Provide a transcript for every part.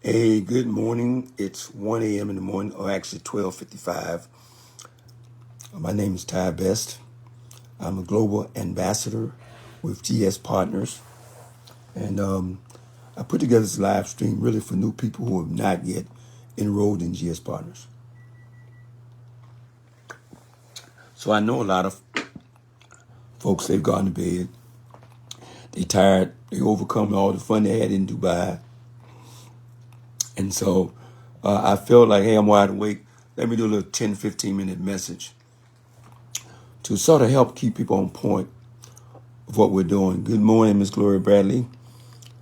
Hey, good morning. It's 1 a.m. in the morning, or actually 12:55. My name is Ty Best. I'm a global ambassador with GSPartners. And I put together this live stream really for new people who have not yet enrolled in GSPartners. So I know a lot of folks, they've gone to bed. They tired. They overcome all the fun they had in Dubai. And so I felt like, hey, I'm wide awake. Let me do a little 10, 15-minute message to sort of help keep people on point of what we're doing. Good morning, Miss Gloria Bradley.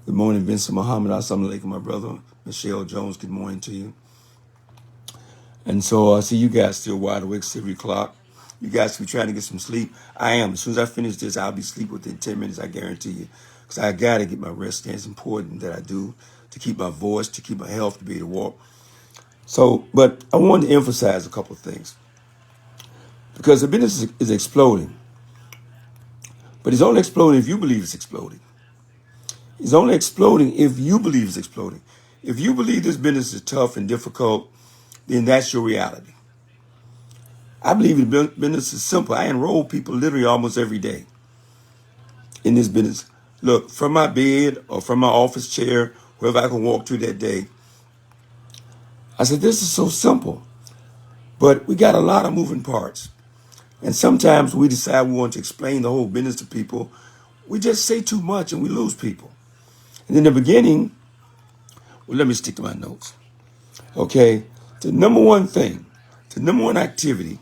Good morning, Vincent Muhammad. Assalamu alaikum, my brother. Michelle Jones, good morning to you. And so I see you guys still wide awake, 3 o'clock. You guys be trying to get some sleep. I am. As soon as I finish this, I'll be asleep within 10 minutes, I guarantee you. Because I got to get my rest. And it's important that I do to keep my voice, to keep my health, to be able to walk. So, but I wanted to emphasize a couple of things. Because the business is exploding. But it's only exploding if you believe it's exploding. It's only exploding if you believe it's exploding. If you believe this business is tough and difficult, then that's your reality. I believe the business is simple. I enroll people literally almost every day in this business. Look, from my bed or from my office chair, wherever I can walk to that day, I said, this is so simple. But we got a lot of moving parts. And sometimes we decide we want to explain the whole business to people. We just say too much and we lose people. And in the beginning, well, let me stick to my notes. Okay, the number one thing, the number one activity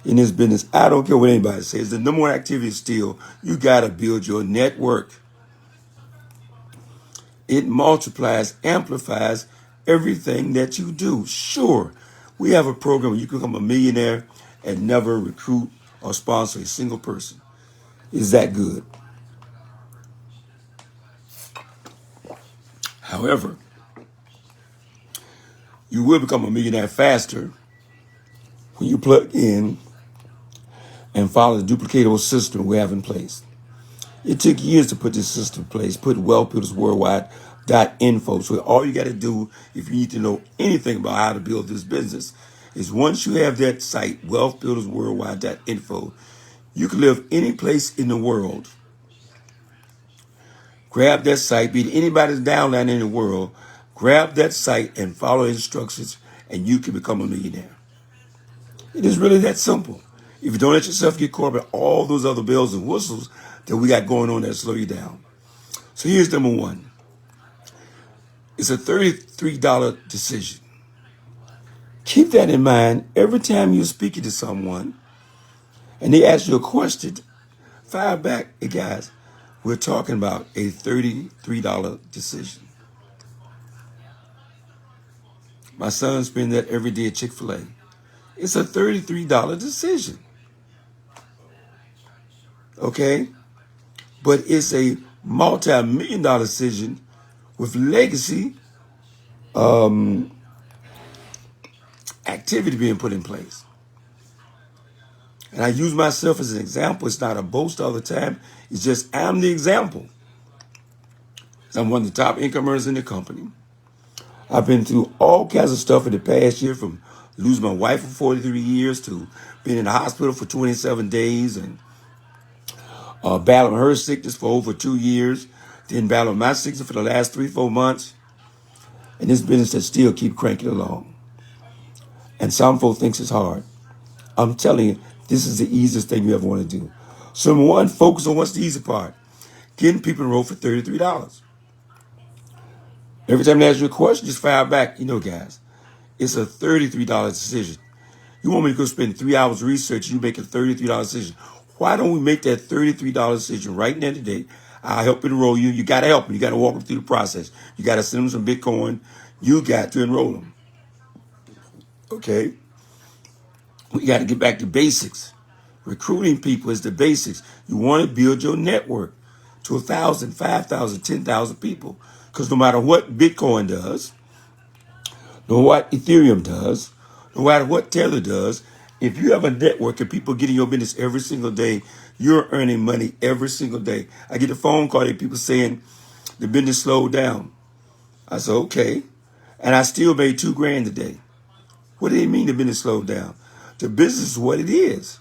in this business, I don't care what anybody says, the number one activity is still, you got to build your network. It multiplies, amplifies everything that you do. Sure, we have a program where you can become a millionaire and never recruit or sponsor a single person. Is that good? However, you will become a millionaire faster when you plug in and follow the duplicatable system we have in place. It took years to put this system in place, put wealthbuildersworldwide.info. So all you got to do, if you need to know anything about how to build this business, is once you have that site, wealthbuildersworldwide.info, you can live any place in the world. Grab that site, be it anybody's downline in the world, grab that site and follow instructions, and you can become a millionaire. It is really that simple. If you don't let yourself get caught up in all those other bells and whistles that we got going on that slow you down. So here's number one. It's a $33 decision. Keep that in mind every time you're speaking to someone and they ask you a question. Fire back, hey guys, we're talking about a $33 decision. My son spends that every day at Chick-fil-A. It's a $33 decision. Okay? But it's a multi-million-dollar decision with legacy activity being put in place. And I use myself as an example. It's not a boast all the time. It's just I'm the example. I'm one of the top income earners in the company. I've been through all kinds of stuff in the past year, from losing my wife for 43 years to being in the hospital for 27 days and battling her sickness for over 2 years, then battling my sickness for the last 3-4 months. And this business that still keep cranking along. And some folks thinks it's hard. I'm telling you, this is the easiest thing you ever want to do. So number one, focus on what's the easy part. Getting people enrolled for $33. Every time they ask you a question, just fire back. You know, guys, it's a $33 decision. You want me to go spend 3 hours research, you make a $33 decision. Why don't we make that $33 decision right now today? I'll help enroll you. You got to help them. You got to walk them through the process. You got to send them some Bitcoin. You got to enroll them. Okay? We got to get back to basics. Recruiting people is the basics. You want to build your network to 1,000, 5,000, 10,000 people. Because no matter what Bitcoin does, no matter what Ethereum does, no matter what Tether does, if you have a network of people getting your business every single day, you're earning money every single day. I get a phone call and people saying the business slowed down. I said, okay. and I still made $2,000 a day. What do they mean the business slowed down? The business is what it is.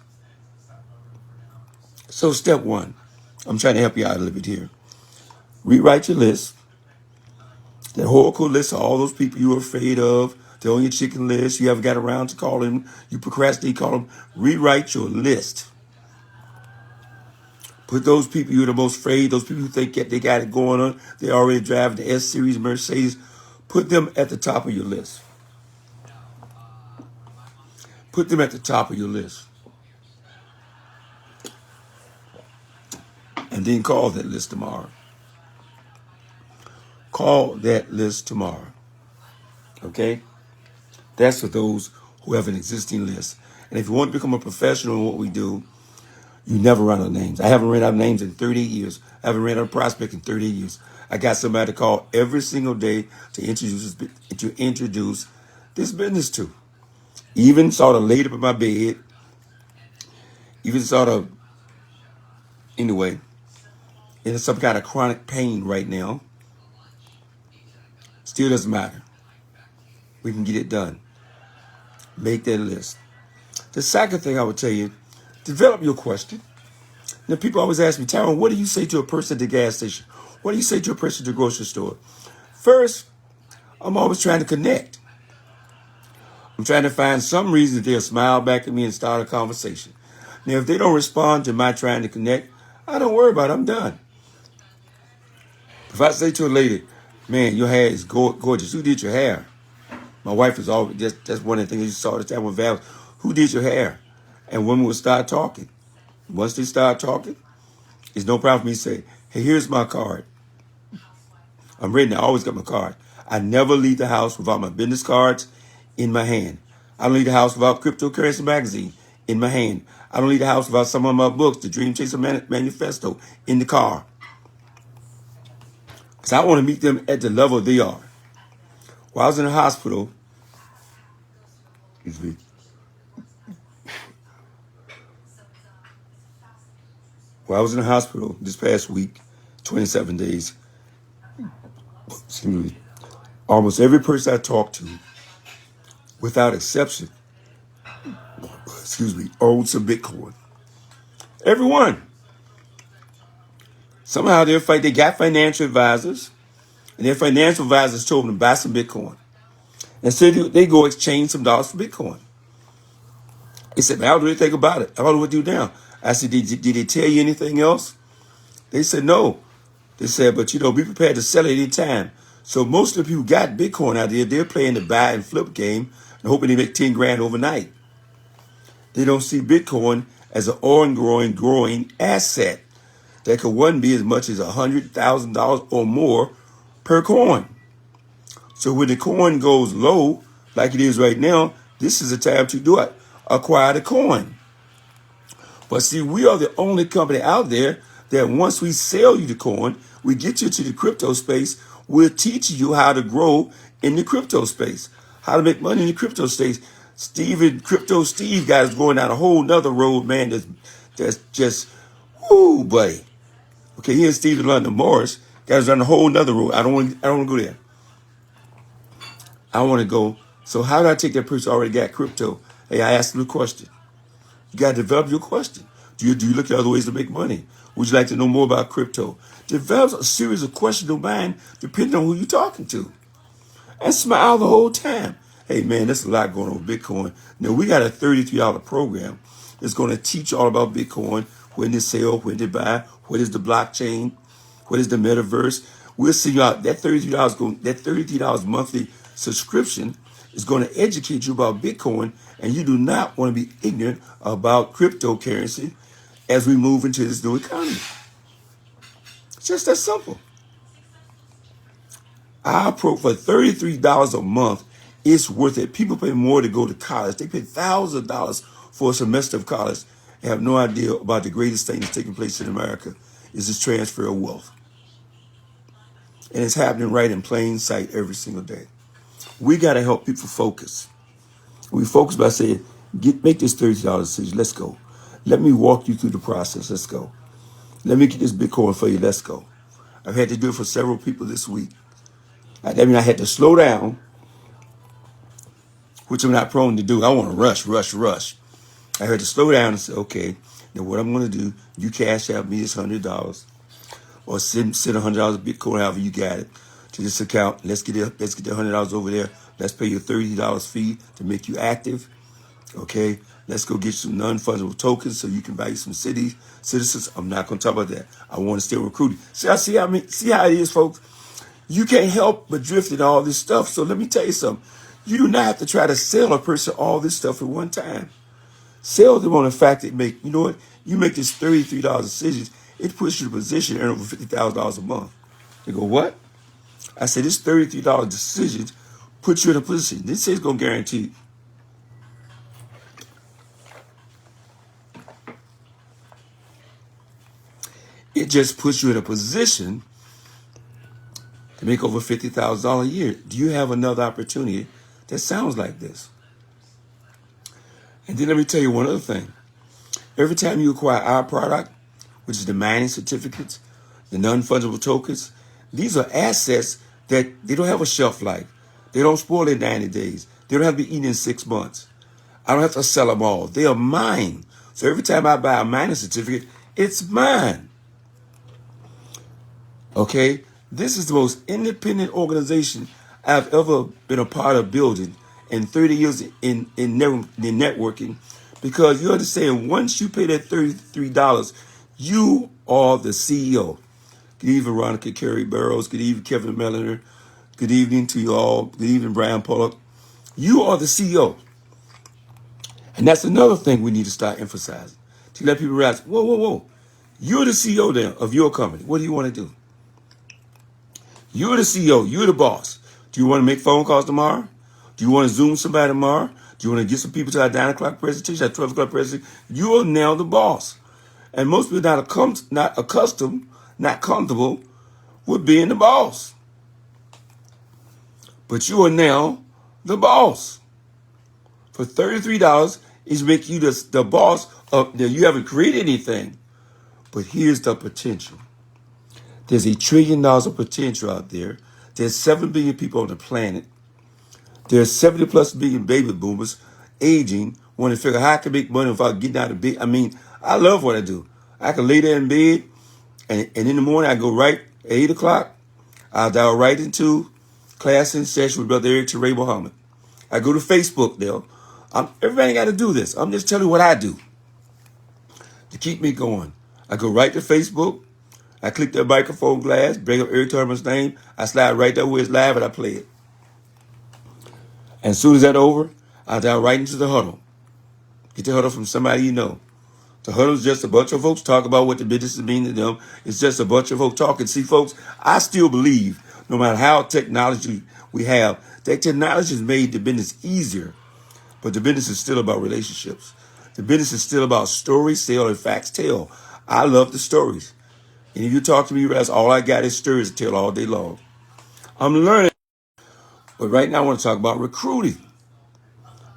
So step one, I'm trying to help you out a little bit here. Rewrite your list. That horrible list of all those people you were afraid of. They're on your chicken list. You haven't got around to calling them. You procrastinate, call them. Rewrite your list. Put those people you're the most afraid, those people who think that they got it going on, they already driving the S-Series Mercedes. Put them at the top of your list. Put them at the top of your list. And then call that list tomorrow. Call that list tomorrow. Okay? That's for those who have an existing list. And if you want to become a professional in what we do, you never run out of names. I haven't ran out of names in 38 years. I haven't ran out of prospect in 38 years. I got somebody to call every single day to introduce this business to. Even sort of laid up in my bed. Even sort of, anyway, in some kind of chronic pain right now. Still doesn't matter. We can get it done. Make that list. The second thing I would tell you, develop your question. Now, people always ask me, Tyrone, what do you say to a person at the gas station? What do you say to a person at the grocery store? First, I'm always trying to connect. I'm trying to find some reason that they'll smile back at me and start a conversation. Now, if they don't respond to my trying to connect, I don't worry about it. I'm done. If I say to a lady, man, your hair is gorgeous. Who did your hair? My wife is always, that's one of the things you saw the time with Val. Who did your hair? And women will start talking. Once they start talking, it's no problem for me to say, hey, here's my card. I'm ready. I always got my card. I never leave the house without my business cards in my hand. I don't leave the house without Cryptocurrency Magazine in my hand. I don't leave the house without some of my books, the Dream Chaser Manifesto, in the car. Because I want to meet them at the level they are. While I was in the hospital, while I was in the hospital this past week, 27 days, excuse me, almost every person I talked to, without exception, owed some Bitcoin. Everyone. Somehow they got financial advisors, and their financial advisors told them to buy some Bitcoin. And so they go exchange some dollars for Bitcoin. They said, man, how do they think about it? How do we do now? I said, did they tell you anything else? They said, no. They said, but, be prepared to sell it any time. So most of the people who got Bitcoin out there, they're playing the buy and flip game and hoping they make 10 grand overnight. They don't see Bitcoin as an ongoing, growing asset that could one be as much as $100,000 or more per coin. So when the coin goes low, like it is right now, this is the time to do it. Acquire the coin. But see, we are the only company out there that once we sell you the coin, we get you to the crypto space, we're teaching you how to grow in the crypto space, how to make money in the crypto space. Crypto Steve got us going down a whole nother road, man, that's just, whoo, buddy. Okay, he and Steve in London Morris got us down a whole nother road. I don't want to go there. I want to go, so how do I take that person who already got crypto? Hey, I asked them a question. You got to develop your question. Do you look at other ways to make money? Would you like to know more about crypto? Develop a series of questions in mind depending on who you're talking to. And smile the whole time. Hey, man, there's a lot going on with Bitcoin. Now, we got a $33 program that's going to teach all about Bitcoin, when to sell, when to buy, what is the blockchain, what is the metaverse. We'll see you out. That $33 monthly subscription is going to educate you about Bitcoin, and you do not want to be ignorant about cryptocurrency as we move into this new economy. It's just that simple. For $33 a month, it's worth it. People pay more to go to college. They pay $1,000 for a semester of college and have no idea about the greatest thing that's taking place in America is this transfer of wealth. And it's happening right in plain sight every single day. We got to help people focus. We focus by saying, make this $30 decision. Let's go. Let me walk you through the process. Let's go. Let me get this Bitcoin for you. Let's go. I've had to do it for several people this week. I had to slow down which I'm not prone to do. I want to rush. I had to slow down and say, okay, now what I'm going to do, you cash out me this $100 or send $100 a Bitcoin, however you got it, to this account. Let's get the $100 over there. Let's pay you a $30 fee to make you active. Okay, let's go get some non-fungible tokens so you can buy you some citizens. I'm not going to talk about that. I want to still recruit. See how it is, folks. You can't help but drift in all this stuff. So let me tell you something. You do not have to try to sell a person all this stuff at one time. Sell them on the fact that you know what? You make this $33 decisions, it puts you in a position to earn over $50,000 a month. They go, what? I said, this $33 decisions puts you in a position. This is going to guarantee. It just puts you in a position to make over $50,000 a year. Do you have another opportunity that sounds like this? And then let me tell you one other thing. Every time you acquire our product, which is the mining certificates, the non-fungible tokens, these are assets that they don't have a shelf life. They don't spoil in 90 days. They don't have to be eaten in 6 months. I don't have to sell them all. They are mine. So every time I buy a mining certificate, it's mine. Okay? This is the most independent organization I've ever been a part of building in 30 years in networking, because you understand, once you pay that $33, you are the CEO. Good evening, Veronica Carey Burrows. Good evening, Kevin Melliner. Good evening to you all. Good evening, Brian Pollock. You are the CEO. And that's another thing we need to start emphasizing, to let people realize, whoa. You're the CEO then of your company. What do you want to do? You're the CEO. You're the boss. Do you want to make phone calls tomorrow? Do you want to Zoom somebody tomorrow? Do you want to get some people to our 9 o'clock presentation, our 12 o'clock presentation? You are now the boss. And most people are not accustomed, not comfortable with being the boss. But you are now the boss. For $33, is make you the boss of. You haven't created anything. But here's the potential. There's $1 trillion of potential out there. There's 7 billion people on the planet. There's 70 plus billion baby boomers aging, want to figure out how I can make money without getting out of bed. I mean, I love what I do. I can lay there in bed, and in the morning I go right at 8 o'clock. I'll dial right into class in session with Brother Eric Tyrome Muhammad. I go to Facebook now. Everybody got to do this. I'm just telling you what I do to keep me going. I go right to Facebook. I click that microphone glass, bring up Eric Turyme's name. I slide right there where it's live, and I play it. And as soon as that's over, I dial right into the huddle. Get the huddle from somebody you know. The huddle is just a bunch of folks talk about what the business mean to them. It's just a bunch of folks talking. See, folks, I still believe, no matter how technology we have, that technology has made the business easier. But the business is still about relationships. The business is still about stories, sell, and facts tell. I love the stories. And if you talk to me, you realize all I got is stories to tell all day long. I'm learning. But right now I want to talk about recruiting.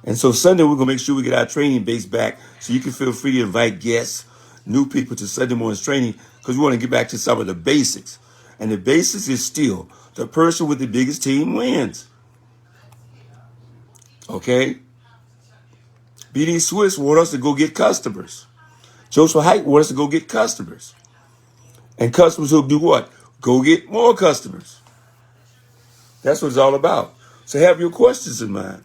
And so Sunday, we're going to make sure we get our training base back, so you can feel free to invite guests, new people to Sunday morning's training, because we want to get back to some of the basics. And the basics is still the person with the biggest team wins. Okay? BD Swiss want us to go get customers. Joseph Height want us to go get customers. And customers who do what? Go get more customers. That's what it's all about. So have your questions in mind.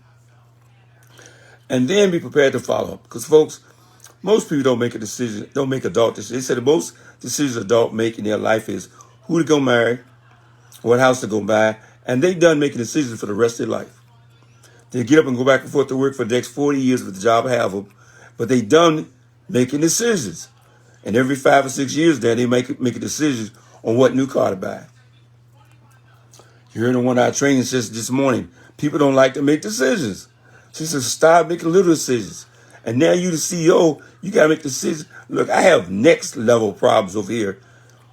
And then be prepared to follow up. Because, folks, most people don't make a decision, don't make adult decisions. They say the most decisions adults make in their life is who to go marry, what house to go buy, and they done making decisions for the rest of their life. They get up and go back and forth to work for the next 40 years with the job I have them, but they done making decisions. And every 5 or 6 years now, they make a decision on what new car to buy. You heard in one of our training sessions this morning, people don't like to make decisions. She says, stop making little decisions. And now you the CEO, you got to make decisions. Look, I have next level problems over here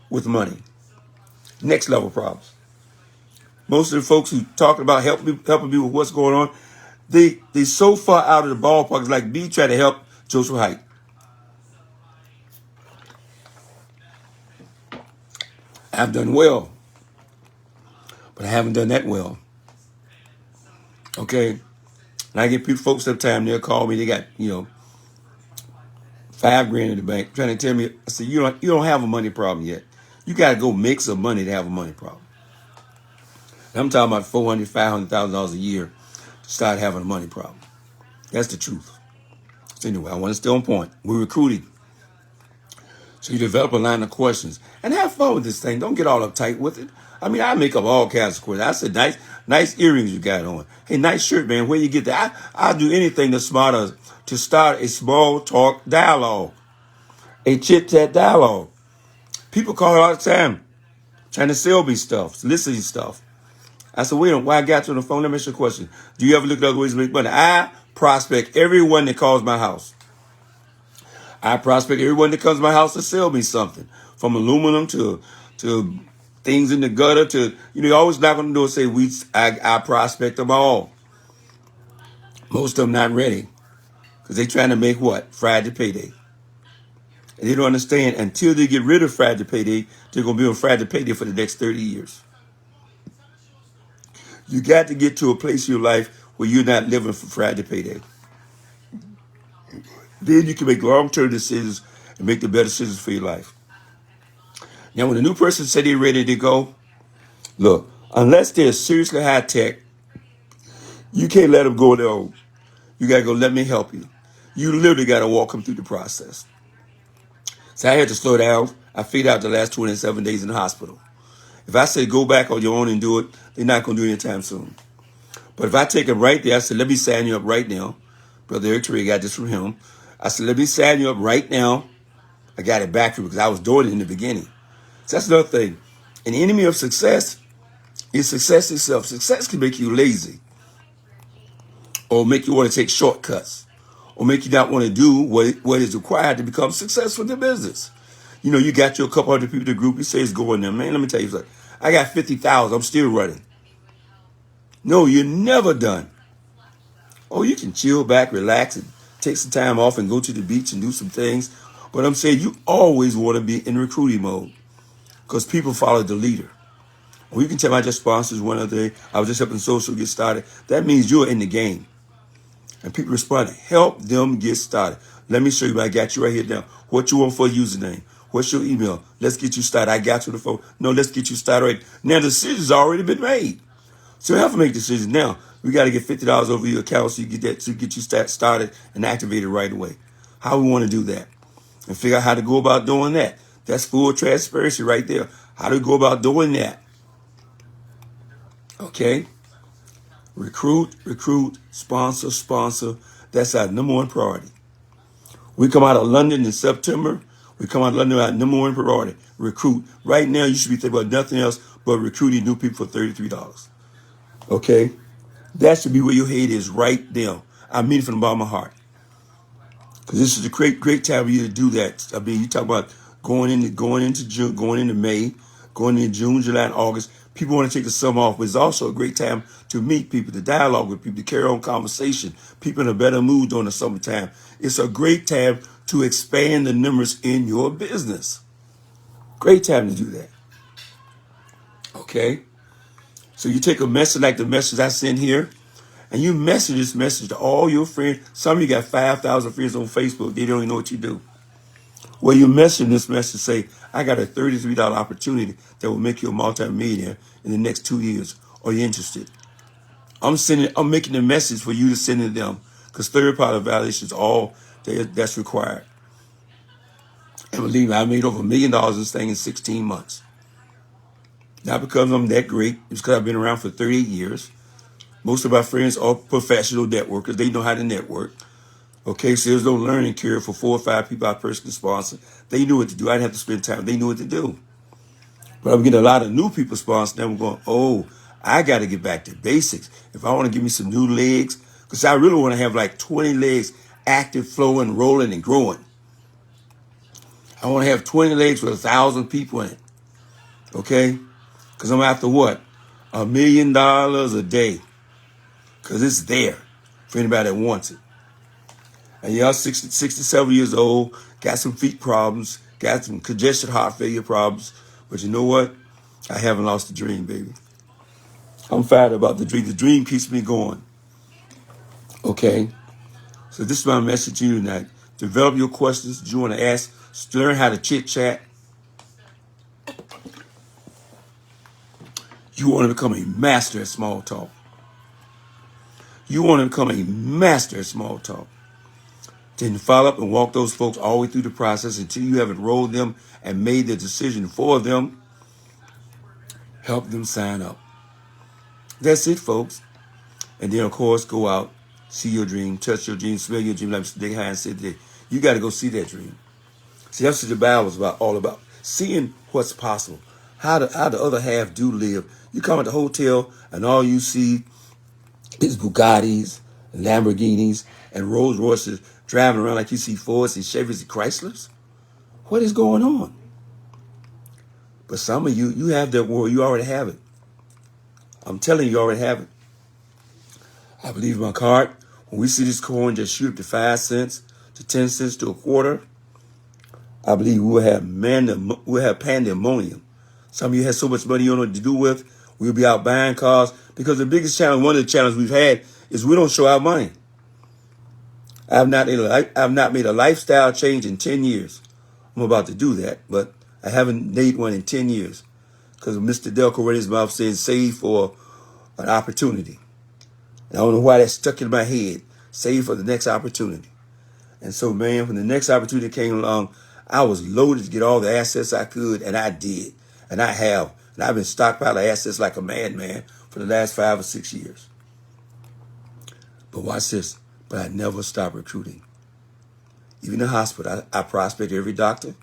with money. Next level problems. Most of the folks who talk about helping me with what's going on, they so far out of the ballpark. It's like me trying to help Joseph Height. I've done well, but I haven't done that well. Okay? And I get people, folks sometimes, they'll call me, they got, $5,000 in the bank, trying to tell me, I said, you don't have a money problem yet. You got to go make some money to have a money problem. And I'm talking about $400,000, $500,000 a year to start having a money problem. That's the truth. So anyway, I want to stay on point. We're recruiting. So you develop a line of questions and have fun with this thing. Don't get all uptight with it. I mean, I make up all kinds of questions. I said, nice earrings you got on. Hey, nice shirt, man. Where you get that? I'll do anything to start a small talk dialogue, a chit chat dialogue. People call all the time trying to sell me stuff, soliciting stuff. I said, wait a minute, why I got you on the phone? Let me ask you a question. Do you ever look at other ways to make money? I prospect everyone that calls my house. I prospect everyone that comes to my house to sell me something, from aluminum to things in the gutter to, you always knock on the door and say, I prospect them all. Most of them not ready because they trying to make what? Friday payday. And they don't understand until they get rid of Friday payday, they're going to be on Friday payday for the next 30 years. You got to get to a place in your life where you're not living for Friday payday. Then you can make long-term decisions and make the better decisions for your life. Now, when a new person said they're ready to go, look, unless they're seriously high-tech, you can't let them go there. You got to go, let me help you. You literally got to walk them through the process. So I had to slow down. I figured out the last 27 days in the hospital. If I say go back on your own and do it, they're not going to do it anytime soon. But if I take them right there, I said, let me sign you up right now. Brother Eric Trey got this from him. I said, let me sign you up right now. I got it back from because I was doing it in the beginning. So that's another thing. An enemy of success is success itself. Success can make you lazy or make you want to take shortcuts or make you not want to do what is required to become successful in the business. You got your couple hundred people in the group. You say it's going there. Man, let me tell you something. I got 50,000. I'm still running. No, you're never done. Oh, you can chill back, relax, and take some time off and go to the beach and do some things. But I'm saying you always want to be in recruiting mode because people follow the leader. Well, you can tell my just sponsors one other day. I was just helping social get started. That means you're in the game. And people respond, help them get started. Let me show you. I got you right here now. What you want for a username? What's your email? Let's get you started. I got you on the phone. No, let's get you started right now. The decision's already been made. So you have to make decisions now. We got to get $50 over your account so you get that to get you started and activated right away. How we want to do that and figure out how to go about doing that. That's full transparency right there. How do we go about doing that? Okay. Recruit, sponsor. That's our number one priority. We come out of London in September. We come out of London, our number one priority. Recruit. Right now, you should be thinking about nothing else but recruiting new people for $33. Okay? That should be where your head is right now. I mean it from the bottom of my heart. Because this is a great time for you to do that. I mean, you talk about going into June, going into May, going into June, July, and August. People want to take the summer off, but it's also a great time to meet people, to dialogue with people, to carry on conversation. People in a better mood during the summertime. It's a great time to expand the numbers in your business. Great time to do that. Okay? So you take a message like the message I sent here, and you message this message to all your friends. Some of you got 5,000 friends on Facebook. They don't even know what you do. Well, you message this message, say, I got a $33 opportunity that will make you a multi-millionaire in the next 2 years. Are you interested? I'm making a message for you to send to them because third-party validation is all that's required. And believe me, I made over $1 million this thing in 16 months. Not because I'm that great. It's because I've been around for 38 years. Most of my friends are professional networkers. They know how to network. Okay, so there's no learning curve for 4 or 5 people I personally sponsor. They knew what to do. I didn't have to spend time. They knew what to do. But I'm getting a lot of new people sponsored. Now I'm going, oh, I got to get back to basics. If I want to give me some new legs, because I really want to have like 20 legs active, flowing, rolling, and growing. I want to have 20 legs with 1,000 people in it. Okay? Because I'm after what? $1 million a day. Because it's there for anybody that wants it. And y'all 67 years old, got some feet problems, got some congested heart failure problems. But you know what? I haven't lost the dream, baby. I'm fired about the dream. The dream keeps me going. Okay? So this is my message to you tonight. Develop your questions that you want to ask. Learn how to chit-chat. You want to become a master at small talk. You want to become a master at small talk. Then follow up and walk those folks all the way through the process until you have enrolled them and made the decision for them. Help them sign up. That's it, folks. And then, of course, go out, see your dream, touch your dream, smell your dream, like Mr. Dick Hines said today. You got to go see that dream. See, that's what the Bible is all about. Seeing what's possible. How the other half do live. You come at the hotel and all you see is Bugattis, and Lamborghinis, and Rolls Royces driving around like you see Fords and Chevys and Chryslers. What is going on? But some of you have that world. You already have it. I'm telling you already have it. I believe in my card. When we see this coin just shoot up to 5 cents, to 10 cents, to a quarter, I believe we'll have pandemonium. Some of you have so much money you don't know what to do with. We'll be out buying cars because the biggest challenge, one of the challenges we've had is we don't show our money. I've not made a lifestyle change in 10 years. I'm about to do that, but I haven't made one in 10 years because Mr. Delco read his mouth saying save for an opportunity. And I don't know why that stuck in my head. Save for the next opportunity. And so, man, when the next opportunity came along, I was loaded to get all the assets I could, and I did. And I have. And I've been stockpiling assets like a madman for the last 5 or 6 years. But watch this. But I never stopped recruiting. Even in the hospital, I prospect every doctor,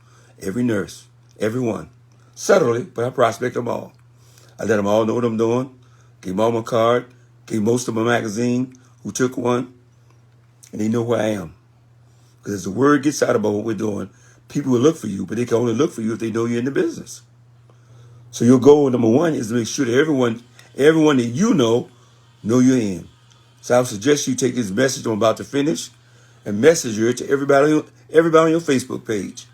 every nurse, everyone. Subtly, but I prospect them all. I let them all know what I'm doing. Gave them all my card. Gave most of my magazine who took one. And they know who I am. Because as the word gets out about what we're doing, people will look for you, but they can only look for you if they know you're in the business. So your goal, number one, is to make sure that everyone that you know you're in. So I would suggest you take this message I'm about to finish and message it to everybody on your Facebook page.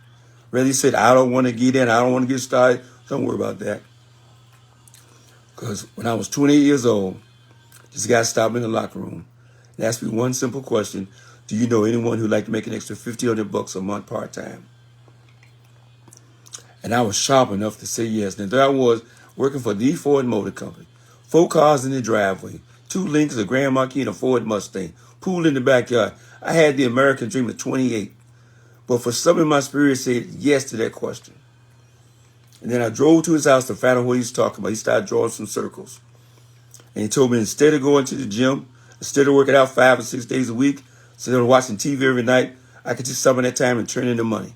Whether you said, I don't want to get in, I don't want to get started, don't worry about that. Because when I was 28 years old, this guy stopped me in the locker room and asked me one simple question. Do you know anyone who'd like to make an extra $1,500 a month part-time? And I was sharp enough to say yes. And there I was working for the Ford Motor Company. 4 cars in the driveway, 2 Lincolns, a Grand Marquis, and a Ford Mustang. Pool in the backyard. I had the American dream at 28. But for some in my spirit said yes to that question. And then I drove to his house to find out what he was talking about. He started drawing some circles. And he told me instead of going to the gym, instead of working out 5 or 6 days a week, instead of watching TV every night, I could take some of that time and turn into money.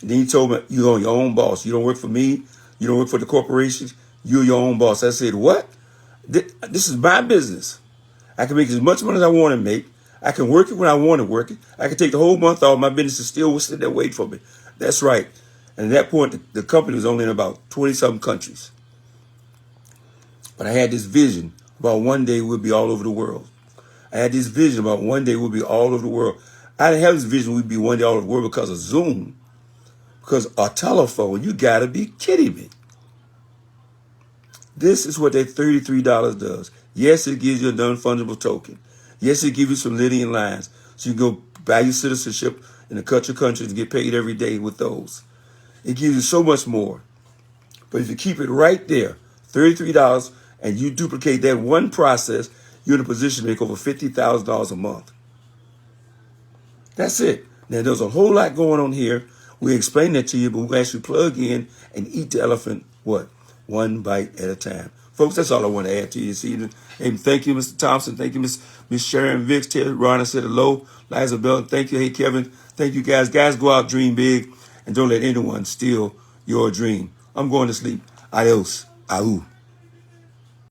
And then he told me, you're your own boss. You don't work for me. You don't work for the corporations. You're your own boss. I said, what? This is my business. I can make as much money as I want to make. I can work it when I want to work it. I can take the whole month off. My business is still sitting there waiting for me. That's right. And at that point, the company was only in about 20-something countries. But I had this vision about one day we'll be all over the world. I had this vision about one day we'll be all over the world. I didn't have this vision we'd be one day all over the world because of Zoom. Because a telephone, you got to be kidding me. This is what that $33 does. Yes, it gives you a non-fungible token. Yes, it gives you some Lydian lines. So you can go buy your citizenship in a country and get paid every day with those. It gives you so much more. But if you keep it right there, $33, and you duplicate that one process, you're in a position to make over $50,000 a month. That's it. Now, there's a whole lot going on here. We explain that to you, but we actually plug in and eat the elephant, what? One bite at a time. Folks, that's all I want to add to you this evening. And thank you, Mr. Thompson. Thank you, Miss Sharon Vicks. Terry Ron, I said hello. Liza Bell, thank you. Hey, Kevin. Thank you, guys. Guys, go out, dream big, and don't let anyone steal your dream. I'm going to sleep. Adios. Au.